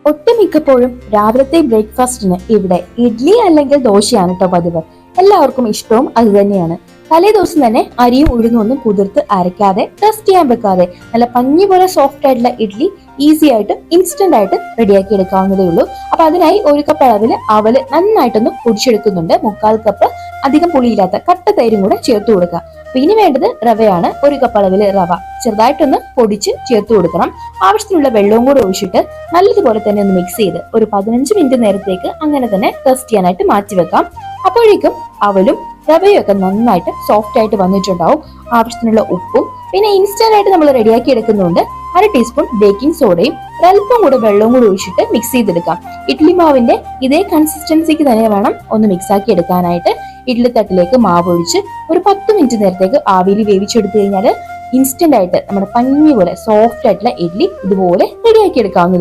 ഒട്ടുമിക്കപ്പോഴും രാവിലത്തെ ബ്രേക്ക്ഫാസ്റ്റിന് ഇവിടെ ഇഡ്ഡലി അല്ലെങ്കിൽ ദോശയാണ് കേട്ടോ പതിവ്. എല്ലാവർക്കും ഇഷ്ടവും അത് തന്നെയാണ്. തലേ ദിവസം തന്നെ അരിയും ഉഴുന്നും ഒന്നും കുതിർത്ത് അരയ്ക്കാതെ റെസ്റ്റ് ചെയ്യാൻ വെക്കാതെ നല്ല പഞ്ഞി പോലെ സോഫ്റ്റ് ആയിട്ടുള്ള ഇഡ്ഡലി ഈസി ആയിട്ട് ഇൻസ്റ്റന്റ് ആയിട്ട് റെഡിയാക്കി എടുക്കാവുന്നതേ ഉള്ളൂ. അപ്പൊ അതിനായി ഒരു കപ്പ് അളവിൽ അവല് നന്നായിട്ടൊന്ന് പൊടിച്ചെടുക്കുന്നുണ്ട്. 1/4 കപ്പ് അധികം പുളിയില്ലാത്ത കട്ട തൈരും കൂടെ ചേർത്ത് കൊടുക്കുക. അപ്പൊ ഇനി വേണ്ടത് റവയാണ്. 1 കപ്പ് അളവിൽ റവ ചെറുതായിട്ടൊന്ന് പൊടിച്ച് ചേർത്ത് കൊടുക്കണം. ആവശ്യത്തിനുള്ള വെള്ളവും കൂടെ ഒഴിച്ചിട്ട് നല്ലതുപോലെ തന്നെ ഒന്ന് മിക്സ് ചെയ്ത് ഒരു 15 മിനിറ്റ് നേരത്തേക്ക് അങ്ങനെ തന്നെ റെസ്റ്റ് ചെയ്യാനായിട്ട് മാറ്റി വെക്കാം. അപ്പോഴേക്കും അവലും റവയും ഒക്കെ നന്നായിട്ട് സോഫ്റ്റ് ആയിട്ട് വന്നിട്ടുണ്ടാവും. ആവശ്യത്തിനുള്ള ഉപ്പും പിന്നെ ഇൻസ്റ്റന്റ് ആയിട്ട് നമ്മൾ റെഡിയാക്കി എടുക്കുന്നുണ്ട് 1/2 ടീസ്പൂൺ ബേക്കിംഗ് സോഡയും ഒരല്പം കൂടെ വെള്ളവും കൂടി ഒഴിച്ചിട്ട് മിക്സ് ചെയ്തെടുക്കാം. ഇഡ്ലി മാവിന്റെ ഇതേ കൺസിസ്റ്റൻസിക്ക് തന്നെ വേണം ഒന്ന് മിക്സ് ആക്കി എടുക്കാനായിട്ട്. ഇഡ്ലി തട്ടിലേക്ക് മാവ് ഒഴിച്ച് ഒരു 10 മിനിറ്റ് നേരത്തേക്ക് ആവിയിൽ വേവിച്ചെടുത്തു കഴിഞ്ഞാൽ ഇൻസ്റ്റന്റ് ആയിട്ട് നമ്മുടെ പഞ്ഞി പോലെ സോഫ്റ്റ് ആയിട്ടുള്ള ഇഡ്ലി ഇതുപോലെ റെഡിയാക്കി എടുക്കാവുന്നതാണ്.